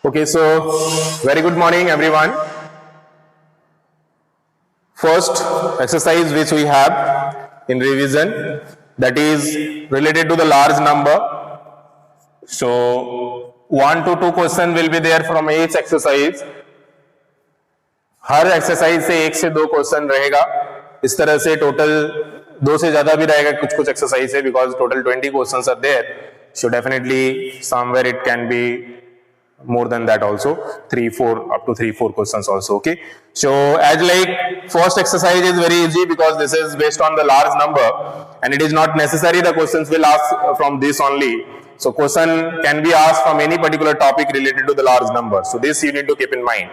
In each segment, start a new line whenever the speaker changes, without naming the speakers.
Okay, so very good morning everyone. First exercise which we have in revision, that is related to the large number. So 1 to 2 question will be there from each exercise. Her exercise से 1 से 2 question रहेगा. इस तरह से total 2 से ज्यादा भी रहेगा कुछ एक्सरसाइज है, because total 20 questions are there. So definitely somewhere it can be more than that also, 3-4 up to 3-4 questions also. Okay, so as like first exercise is very easy because this is based on the large number and it is not necessary the questions will ask from this only. So question can be asked from any particular topic related to the large number. So this you need to keep in mind.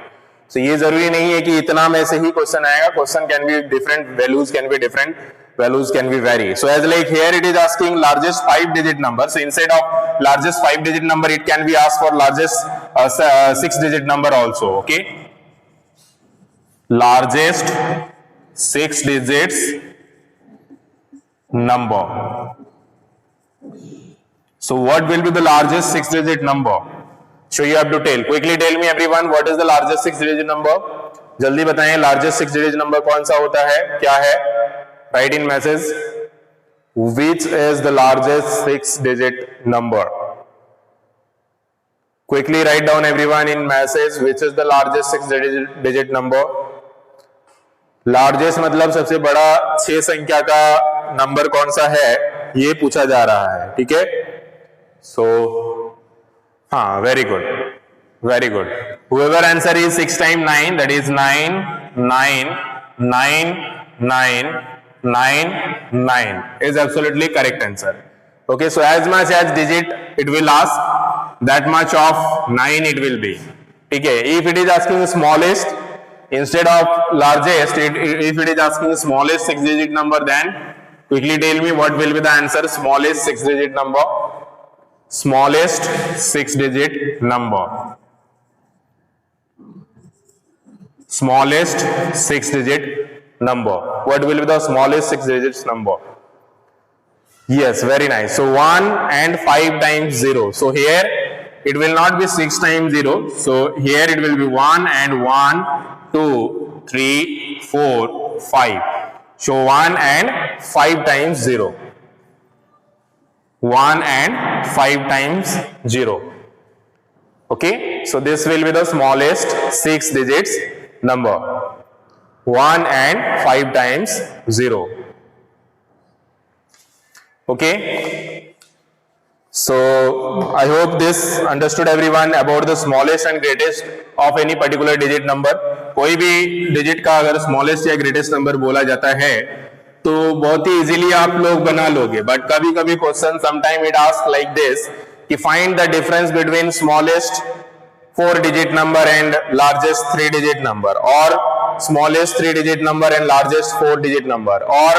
So ये जरूरी नहीं है कि इतना में से ही question आएगा. Question can be different, values can be different, values can be vary. So as like here it is asking largest 5-digit number. So instead of largest 5-digit number, it can be asked for largest 6-digit number also. Okay, largest 6 digits number. So what will be the largest 6-digit number? So you have to quickly tell me everyone, what is the largest 6-digit number? जल्दी बताएं, largest 6-digit number कौन सा होता है, क्या है? Write in message, which is the largest 6-digit number? Quickly write down everyone in message, which is the largest 6-digit number. Largest मतलब सबसे बड़ा 6 संख्या का नंबर कौन सा है, ये पूछा जा रहा है. ठीक है, so हाँ, very good, very good. Whoever answer is 6 times 9, that is 9, 9, 9, 9, 9, 9 is absolutely correct answer. Okay, so as much as digit it will ask, that much of 9 it will be. Okay, if it is asking smallest instead of largest, if it is asking smallest 6-digit number, then quickly tell me what will be the answer. Smallest 6-digit number, smallest 6-digit number, smallest 6-digit number. What will be the smallest 6 digits number? Yes, very nice. So 1 and 5 times 0. So here it will not be 6 times 0. So here it will be 1 and 1, 2, 3, 4, 5. So 1 and 5 times 0. 1 and 5 times 0. Okay, so this will be the smallest 6 digits number. 1 and 5 times 0. Okay, so I hope this understood everyone about the smallest and greatest of any particular digit number. कोई भी digit का अगर smallest या greatest number बोला जाता है तो बहुत ही easily आप लोग बना लोगे, but कभी कभी question sometime it asks like this कि find the difference between smallest 4-digit number and largest 3-digit number, or smallest 3-digit number and largest 4-digit number, or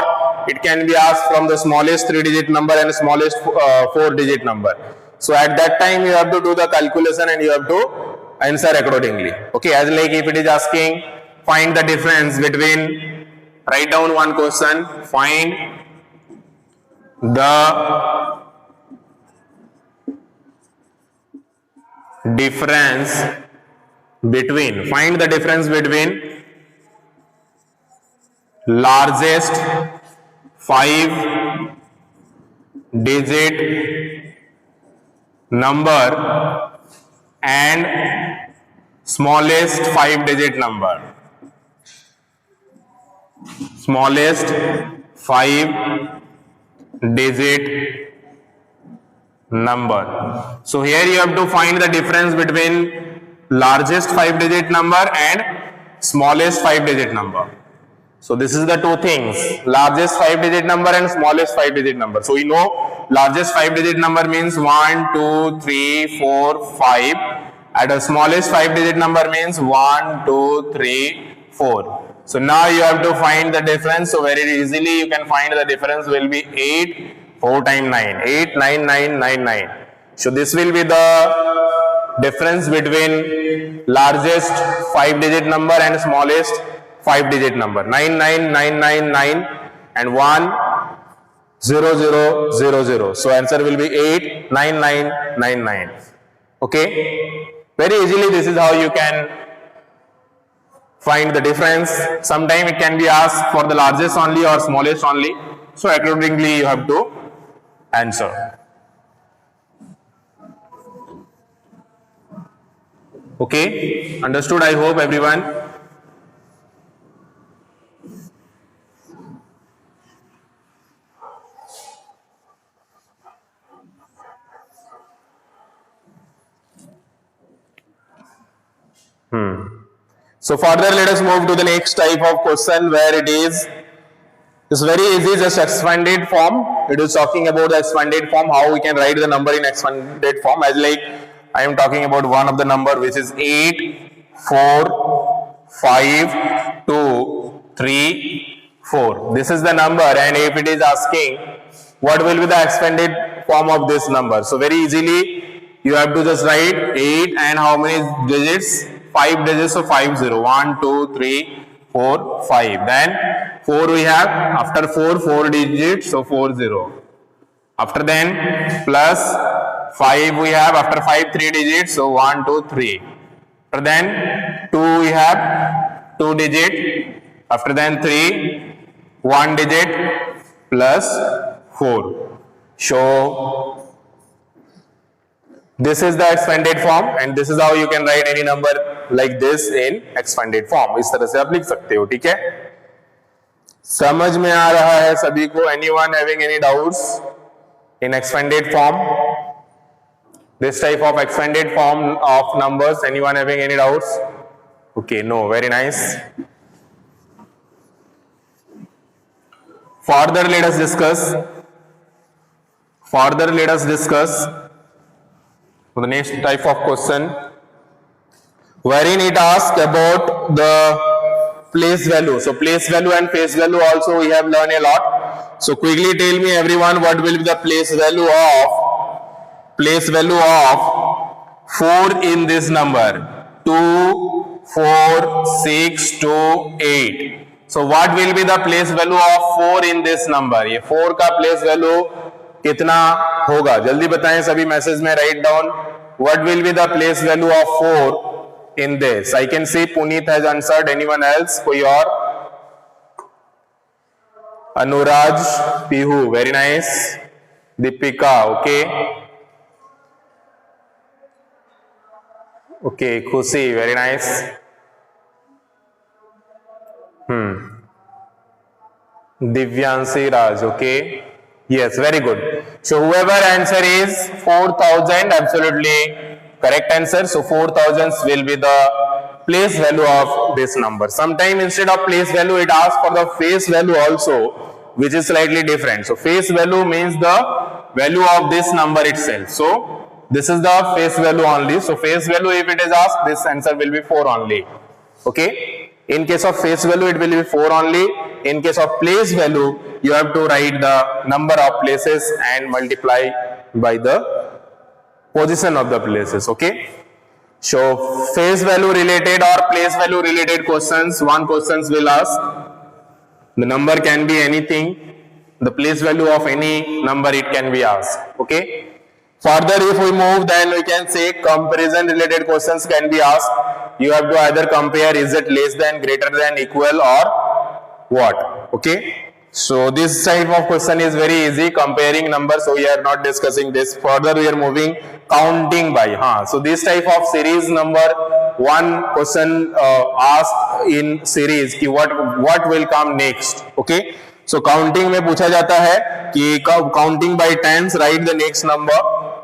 it can be asked from the smallest 3-digit number and smallest 4-digit number. So at that time you have to do the calculation and you have to answer accordingly. Okay, as like if it is asking find the difference between, write down one question, find the difference between, find the difference between largest 5-digit number and smallest 5-digit number. Smallest 5-digit number. So here you have to find the difference between largest 5-digit number and smallest 5-digit number. So this is the two things, largest 5-digit number and smallest 5-digit number. So we know largest 5-digit number means 1, 2, 3, 4, 5, and the smallest 5-digit number means 1, 2, 3, 4. So now you have to find the difference. So very easily you can find the difference will be 8, 4 times 9, 8, 9, 9, 9, 9. So this will be the difference between largest 5-digit number and smallest 5-digit number. 9, 9, 9, 9, 9 and 1, 0, 0, 0, 0. So answer will be 8, 9, 9, 9, 9. Okay. Very easily this is how you can find the difference. Sometimes it can be asked for the largest only or smallest only, so accordingly you have to answer. Okay, understood? I hope everyone. So further, let us move to the next type of question where it's very easy, just expanded form. It is talking about the expanded form, how we can write the number in expanded form. As like I am talking about one of the number which is 8, 4, 5, 2, 3, 4. This is the number, and if it is asking what will be the expanded form of this number, so very easily you have to just write 8 and how many digits? 5 digits, so 5 0. 1, 2, 3, 4, 5. Then 4 we have, after 4, 4 digits, so 4 0. After then plus 5 we have, after 5 3 digits, so 1, 2, 3. After then 2 we have 2 digit. After then 3, 1 digit plus 4. So this is the expanded form, and this is how you can write any number like this in expanded form. इस तरह से आप लिख सकते हो, ठीक है? समझ में आ रहा है सभी को? Anyone having any doubts in expanded form? This type of expanded form of numbers, anyone having any doubts? Okay, no, very nice. Further, let us discuss. The next type of question, wherein it asks about the place value. So place value and face value also we have learned a lot. So quickly tell me everyone, what will be the place value of 4 in this number? 2, 4, 6, 2, 8. So what will be the place value of 4 in this number? ये 4 का place value कितना होगा? जल्दी बताएं सभी message में, write down. What will be the place value of 4 in this? I can see Puneet has answered. Anyone else? कोई और? Anuraj, Pihu, very nice. Deepika, okay. Okay, Khushi, very nice. Divyanshi Raj, okay. Yes, very good. So whoever answer is 4,000, absolutely correct answer. So 4,000 will be the place value of this number. Sometime instead of place value, it asks for the face value also, which is slightly different. So face value means the value of this number itself. So this is the face value only. So face value, if it is asked, this answer will be 4 only. Okay. In case of face value, it will be 4 only. In case of place value, you have to write the number of places and multiply by the position of the places. Okay. So face value related or place value related questions, one questions will ask. The number can be anything. The place value of any number it can be asked. Okay. Further, if we move, then we can say comparison related questions can be asked. You have to either compare, is it less than, greater than, equal, or what? Okay. So this type of question is very easy, comparing numbers. So we are not discussing this. Further, we are moving counting by. So this type of series number, one question asked in series कि what will come next. Okay. So counting में पूछा जाता है कि counting by tens, write the next number.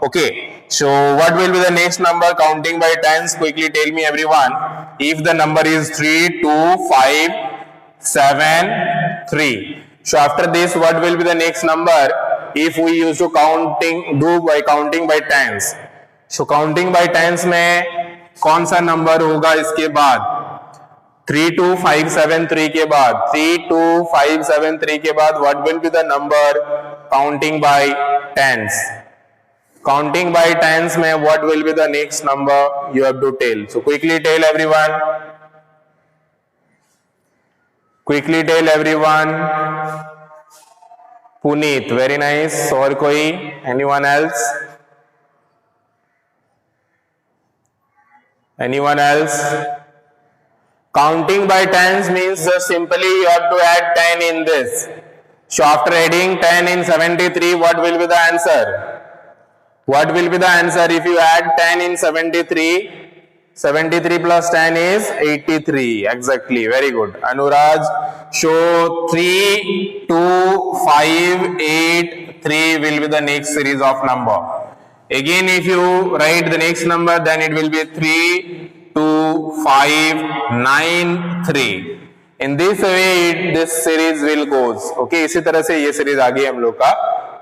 Okay. So what will be the next number counting by tens? Quickly tell me everyone. If the number is 3, 2, 5, 7, 3. So after this, what will be the next number if we use to do by counting by tens? So counting by tens में कौन सा number होगा इसके बाद? 3, 2, 5, 7, 3 के बाद 3, 2, 5, 7, 3 के बाद what will be the number counting by tens? Counting by tens में what will be the next number you have to tell? So quickly tell everyone. Quickly tell everyone. Puneet, very nice. और कोई? Anyone else? Anyone else? Counting by tens means just simply you have to add 10 in this. So after adding 10 in 73, what will be the answer? What will be the answer if you add 10 in 73? 73 plus 10 is 83. Exactly. Very good. Anuraj, show 3, 2, 5, 8, 3 will be the next series of number. Again, if you write the next number, then it will be 3, 2, 5, 9, 3. In this way, this series will goes. Okay, इसी तरह से ये series आगे हम लोग का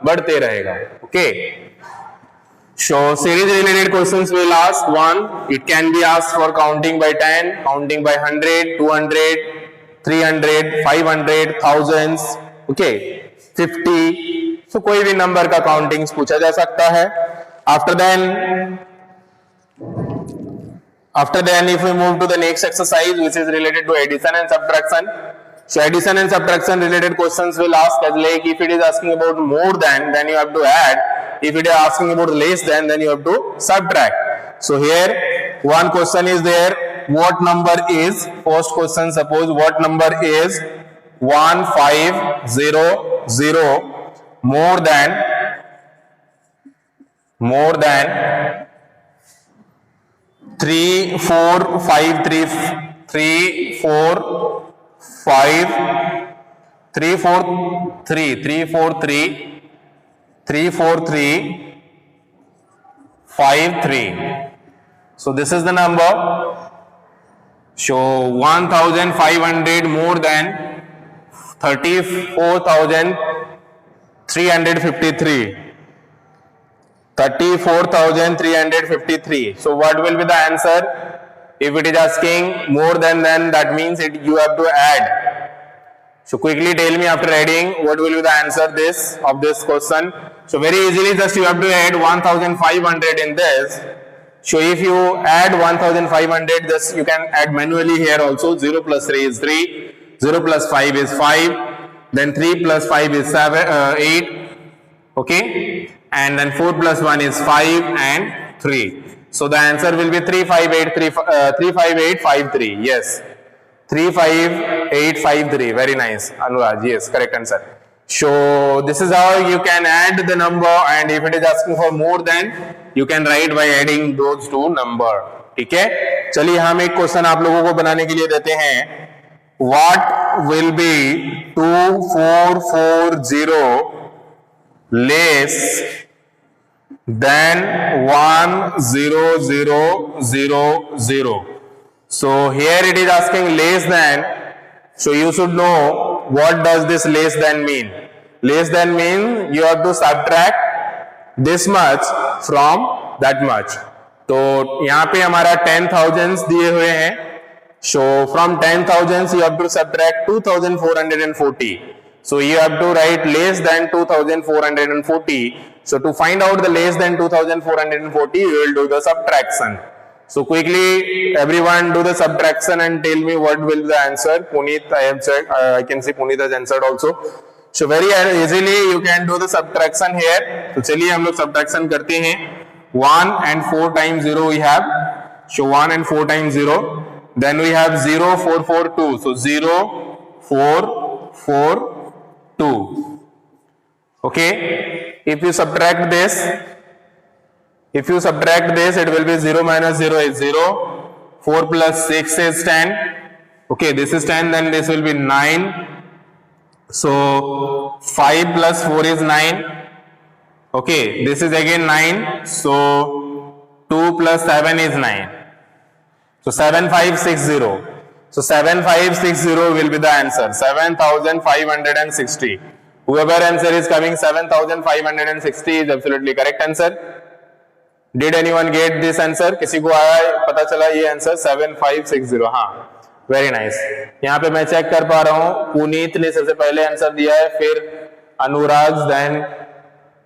बढ़ते रहेगा. Okay. So series related questions will ask one. It can be asked for counting by 10, counting by 100, 200, 300, 500, thousands. Okay, 50. So कोई भी number का countings पूछा जा सकता है. After then, if we move to the next exercise, which is related to addition and subtraction. So addition and subtraction related questions will ask as like if it is asking about more than, then you have to add. If it is asking about less than, then you have to subtract. So here one question is there. What number is, first question, suppose what number is 1500 more than 345 34353 so this is the number. So 1500 more than 34,353. 34,353. So what will be the answer? If it is asking more than that means you have to add. So quickly tell me after adding what will be the answer of this question. So very easily just you have to add 1500 in this. So if you add 1500, just you can add manually here also. 0 plus 3 is 3, 0 plus 5 is 5, then 3 plus 5 is 8, okay, and then 4 plus 1 is 5 and 3. So the answer will be 35853. Yes, 35853. Very nice, Anuraj. Yes, correct answer. So this is how you can add the number, and if it is asking for more than, you can write by adding those two number. ठीक है, चलिए हम एक question आप लोगों को बनाने के लिए देते हैं. What will be 2440 less than 10000? So here it is asking less than. So you should know what does this less than mean. Less than means you have to subtract this much from that much. तो यहाँ पे हमारा 10,000 दिए हुए हैं. So from 10,000 you have to subtract 2,440. So you have to write less than 2,440. So to find out the less than 2,440, you will do the subtraction. So quickly everyone do the subtraction and tell me what will be the answer. Puneet, I have checked. I can see Puneet has answered also. So very easily you can do the subtraction here. So चलिए हम लोग subtraction करते हैं. 1 and 4 times 0 we have. So 1 and 4 times 0. Then we have 0, 4, 4, 2. So 0, 4, 4, 2. Okay. If you subtract this, it will be 0 minus 0 is 0. 4 plus 6 is 10. Okay, this is 10, then this will be 9. So 5 plus 4 is 9. Okay, this is again 9. So 2 plus 7 is 9. So 7560. So 7560 will be the answer. 7560. Whoever answer is coming 7560 is absolutely correct answer. Did anyone get this answer? किसी को आया पता चला ये answer 7560? हाँ, very nice. यहाँ पे मैं चेक कर पा रहा हूँ पुनीत ने सबसे पहले आंसर दिया है, फिर Anurag, then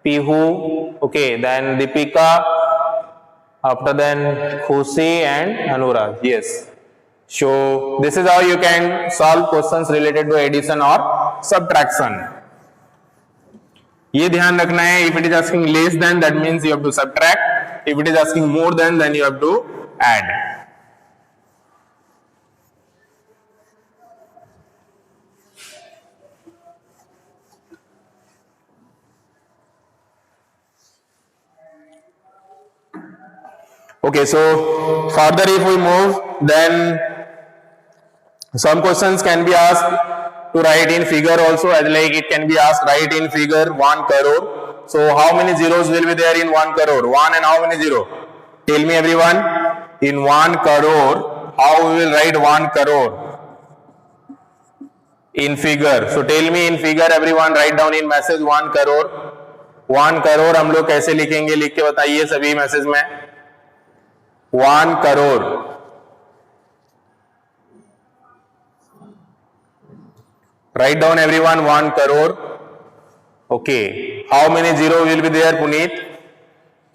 Pihu, okay, then Deepika, after then Khushi and Anurag. Yes. So this is how you can solve questions related to addition or subtraction. ये ध्यान रखना है. If it is asking less than, that means you have to subtract. If it is asking more than, then you have to add. Okay, so further if we move, then some questions can be asked to write in figure also, as like it can be asked write in figure 1 crore. So how many zeros will be there in 1 crore? 1 and how many zero? Tell me everyone. In 1 crore, how we will write 1 crore in figure? So tell me in figure everyone, write down in message 1 crore. 1 crore हम लोग कैसे लिखेंगे? लिख के बताइए सभी message में. 1 crore. Write down everyone 1 crore. Okay. How many zero will be there, Puneet?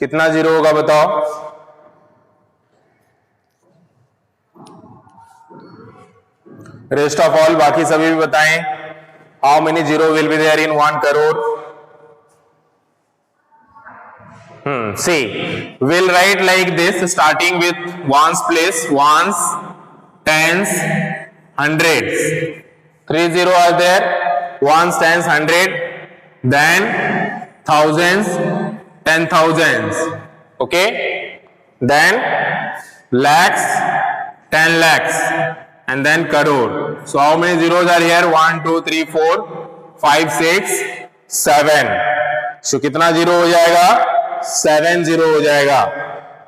कितना जीरो होगा बताओ? Rest of all बाकी सभी भी बताएं. How many zero will be there in 1 crore? See, we'll write like this, starting with ones place, ones, tens, hundreds. 3 zero are there, ones, tens, hundred, then thousands, 10,000s, okay, then lakhs, 10 lakhs, and then crore. So how many zeros are here? 1 2 3 4 5 6 7. So कितना zero हो जाएगा? 7 zero हो जाएगा.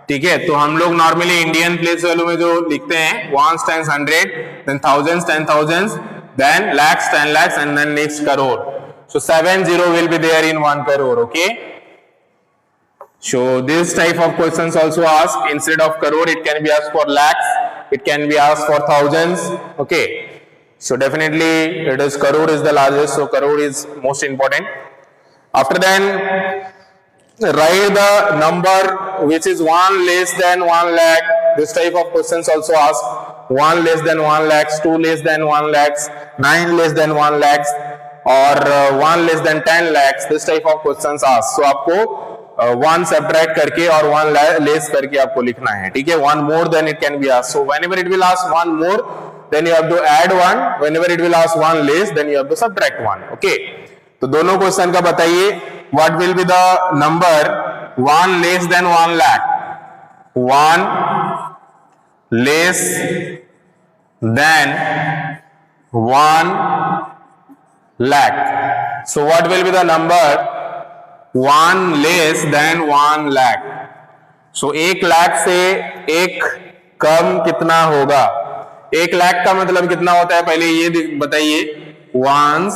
ठीक है, तो हम लोग नॉर्मली इंडियन प्लेस वैल्यू में जो लिखते हैं ones, tens, hundred, then thousands, 10,000s, then lakhs, 10 lakhs, and then next crore. So 7 zero will be there in 1 crore. Okay, so this type of questions also asked. Instead of crore, it can be asked for lakhs, it can be asked for thousands. Okay, so definitely it is crore is the largest, so crore is most important. After then, write the number which is 1 less than 1 lakh. This type of questions also asked. 1 less than 1 lakhs, 2 less than 1 lakhs, 9 less than 1 lakhs, or 1 less than 10 lakhs. This type of questions asked. So आपको 1 subtract करके और 1 less करके आपको लिखना है. ठीक है, 1 more then it can be asked. So whenever it will ask 1 more, then you have to add 1. Whenever it will ask 1 less, then you have to subtract 1. Okay, तो दोनों क्वेश्चन का बताइए. What will be the number 1 less than 1 lakh? 1 less than 1 lakh. So what will be the number 1 less than 1 lakh? So 1 lakh से 1 कम कितना होगा? 1 लाख का मतलब कितना होता है पहले ये बताइए. ones,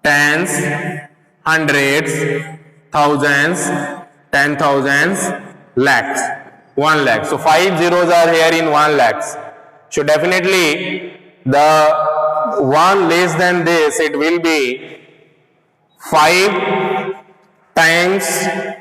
tens, hundreds, thousands, 10,000s, lakhs, 1 lakh. So 5 zeros are here in 1 lakhs. So definitely the 1 less than this, it will be 5 times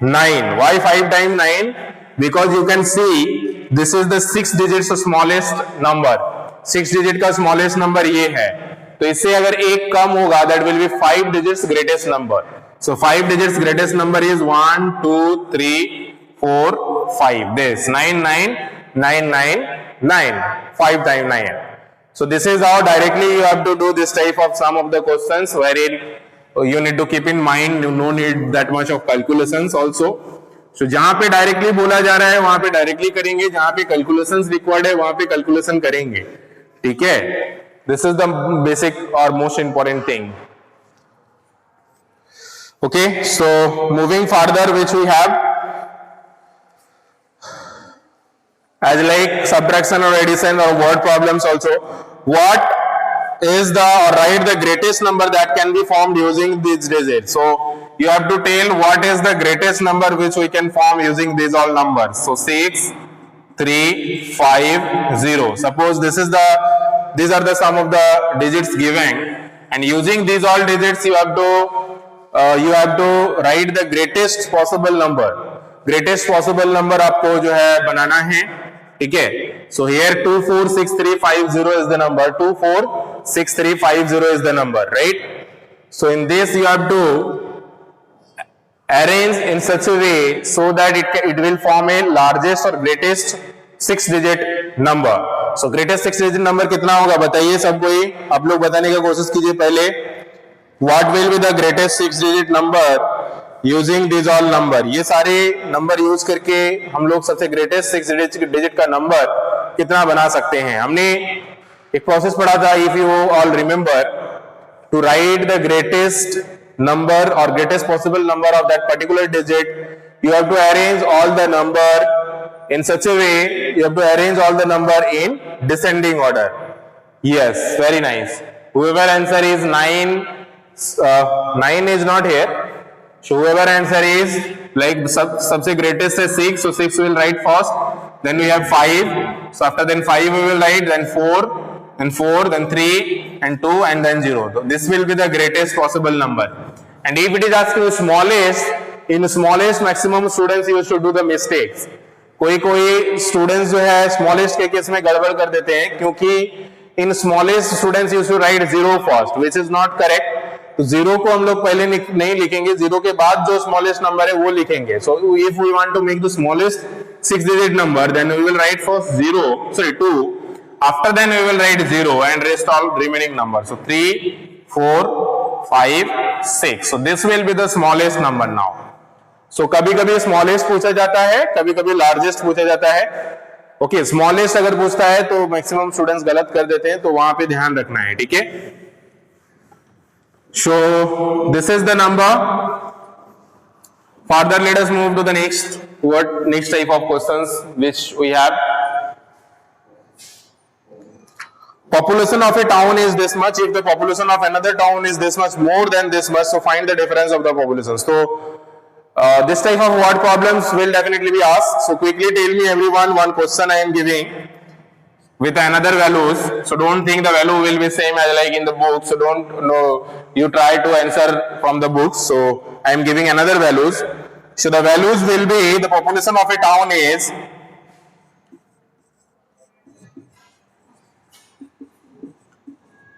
9. Why 5 times 9? Because you can see this is the 6 digits smallest number. 6 digit का smallest number ये है. तो इससे अगर एक कम होगा, that will be 5 digits greatest number. So 5 digits greatest number is 1 2 3 4 5. This 9 9 9 9 9. 5 times 9. So this is how directly you have to do this type of some of the questions wherein you need to keep in mind, no need that much of calculations also. So जहां पे directly बोला जा रहा है वहां पे directly करेंगे, जहां पे कैलकुलेशंस रिक्वायर्ड है वहां पे कैलकुलेशन करेंगे. ठीक है, this is the basic or most important thing. Okay, so moving further, which we have as like subtraction or addition or word problems also. What is the, or write the greatest number that can be formed using these digits. So you have to tell what is the greatest number which we can form using these all numbers. So 6 3 5 0. Suppose this is the, these are the sum of the digits given, and using these all digits you have to write the greatest possible number. Greatest possible number आपको जो है बनाना है. ठीक है, so here 246350 is the number. 246350 is the number, right? So in this you have to arrange in such a way so that it will form a largest or greatest 6 digit number. So greatest 6 digit number कितना होगा बताइए सबको ही. आप लोग बताने की कोशिश कीजिए पहले. What will be the greatest 6 digit number using this all number, ये सारे नंबर यूज करके हम लोग सबसे ग्रेटेस्ट 6 डिजिट का नंबर कितना बना सकते हैं। हमने एक प्रोसेस पढ़ा था, if you all remember, to write the greatest number और greatest possible number of that particular digit, you have to arrange all the number in such a way, you have to arrange all the number in descending order. Yes, very nice. Whoever answer is 9, 9 is not here, so whoever answer is like सबसे greatest है 6, so 6 we will write first, then we have 5, so after then 5 we will write, then 4, then 3 and 2 and then 0. So this will be the greatest possible number. And if it is asked to smallest, in smallest maximum students used to do the mistakes. कोई students जो है smallest के case में गड़बड़ कर देते हैं, क्योंकि in smallest students used to write 0 first, which is not correct. तो 0 को हम लोग पहले नहीं लिखेंगे, 0 के बाद जो स्मॉलेस्ट नंबर है वो लिखेंगे। So if we want to make the smallest 6 digit number, then we will write first 2, after then we will write 0 and rest all remaining numbers. So 3, 4, 5, 6. So this will be the smallest number now. So कभी कभी smallest पूछा जाता है, कभी कभी largest पूछा जाता है। ओके, स्मॉलेस्ट अगर पूछता है तो मैक्सिमम स्टूडेंट्स गलत कर देते हैं, तो वहां पे ध्यान रखना है, ठीक है। So this is the number. Further, let us move to the next type of questions which we have. Population of a town is this much. If the population of another town is this much more than this much, so find the difference of the populations. So this type of word problems will definitely be asked. So quickly tell me everyone one question I am giving with another values. So don't think the value will be same as like in the book. So don't know, you try to answer from the books. So I am giving another values. So the values will be, the population of a town is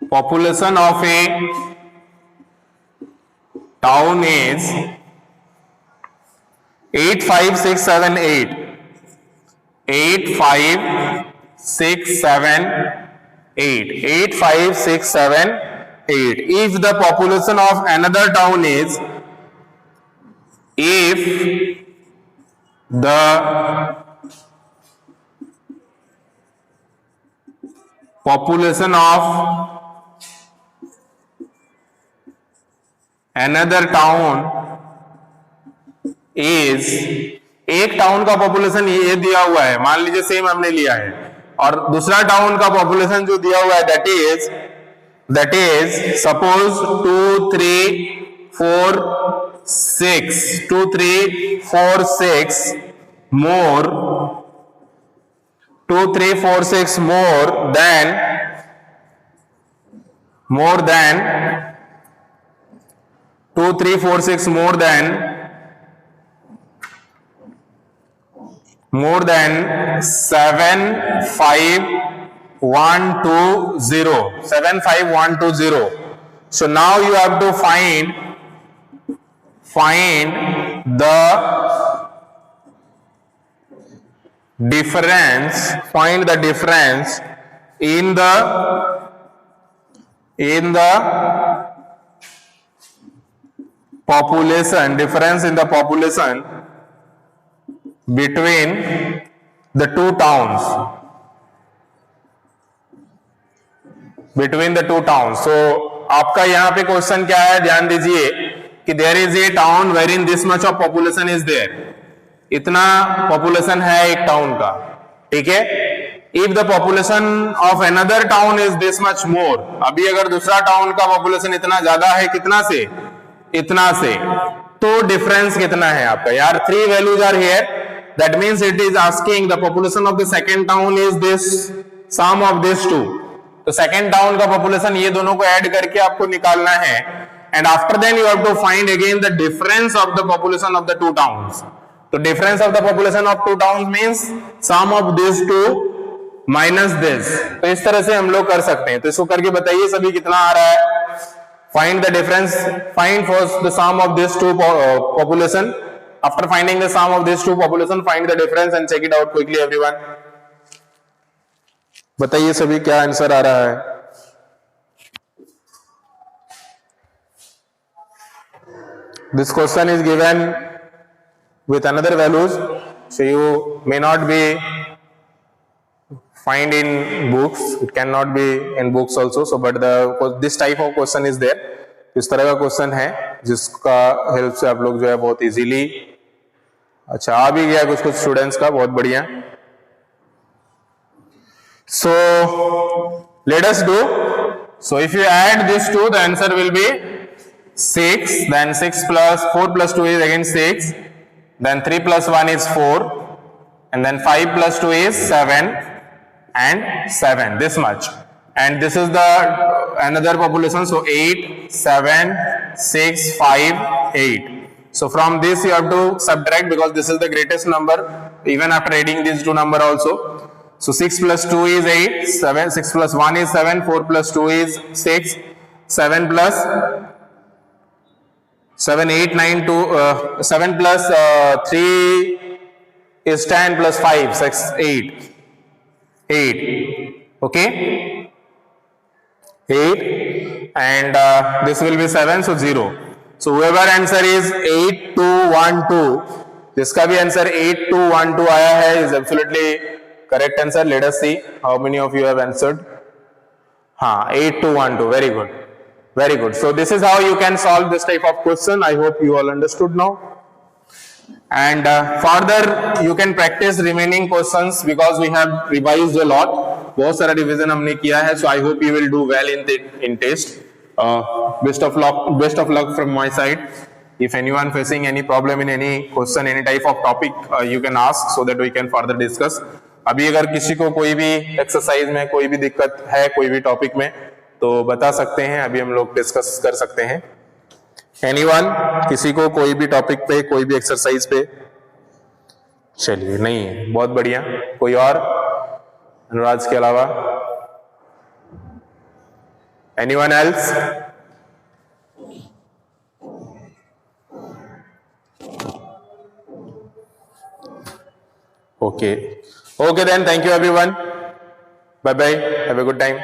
population of a town is 85678. 85678. 85678. If the population of another town is, if the population of another town is, एक town का population ये दिया हुआ है, मान लीजिए same हमने लिया है, और दूसरा टाउन का पॉपुलेशन जो दिया हुआ है that is suppose 2 3 4 6 2 3 4 6 more 2 3 4 6 more than 2 3 4 6 more than 75120. 75120. So now you have to find the difference. Find the difference in the population. Difference in the population between the two towns. So आपका यहाँ पे question क्या है, ध्यान दीजिए कि there is a town wherein this much of population is there. इतना population है एक टाउन का, ठीक है। If the population of another town is this much more, अभी अगर दूसरा टाउन का पॉपुलेशन इतना ज्यादा है, कितना से, इतना से, तो डिफरेंस कितना है आपका यार। 3 values are here. That means it is asking the population of the second town is this sum of these two. तो second town का population ये दोनों को ऐड करके आपको निकालना है, and after then you have to find again the difference of the population of the two towns. तो difference of the population of two towns means sum of these two minus this. तो इस तरह से हम लोग कर सकते हैं। तो इसको करके बताइए सभी कितना आ रहा है। Find the difference. Find first the sum of these two population. After finding the sum of these two population, find the difference and check it out quickly everyone. बताइए सभी क्या आंसर आ रहा है। this question is given with another values, so you may not be find in books, it cannot be in books also, so but this type of question is there. इस तरह का question है जिसका help से आप लोग जो है बहुत इजीली, अच्छा आ भी गया कुछ स्टूडेंट्स का, बहुत बढ़िया. So let us do. So if you add these two, the answer will be 6. Then 6 plus 4 plus 2 is again 6. Then 3 plus 1 is 4. And then 5 plus 2 is 7. And 7. This much. And this is the another population. So 8, 7, 6, 5, 8. So from this you have to subtract because this is the greatest number. Even after adding these two number also. So 6 plus 2 is 8, 7, 6 plus 1 is 7, 4 plus 2 is 6, 7 plus 7, 8, 9, 2, 7 plus 3 is 10 plus 5, 6, 8, 8, okay, 8 and this will be 7, so 0. So whoever answer is 8212, जिसका भी answer 8212 आया है is absolutely correct answer. Let us see how many of you have answered. 8212. Very good. Very good. So this is how you can solve this type of question. I hope you all understood now. And further you can practice remaining questions because we have revised a lot. बहुत सारा revision हमने किया है. So I hope you will do well in test. Best of luck from my side. If anyone facing any problem in any question, any type of topic, you can ask so that we can further discuss. अभी अगर किसी को कोई भी exercise में कोई भी दिक्कत है कोई भी टॉपिक में तो बता सकते हैं, अभी हम लोग डिस्कस कर सकते हैं. एनीवन, किसी को कोई भी टॉपिक पे कोई भी एक्सरसाइज पे? चलिए, नहीं है, बहुत बढ़िया. कोई और अनुराज के अलावा? Anyone else? Okay then, thank you everyone. Bye bye. Have a good time.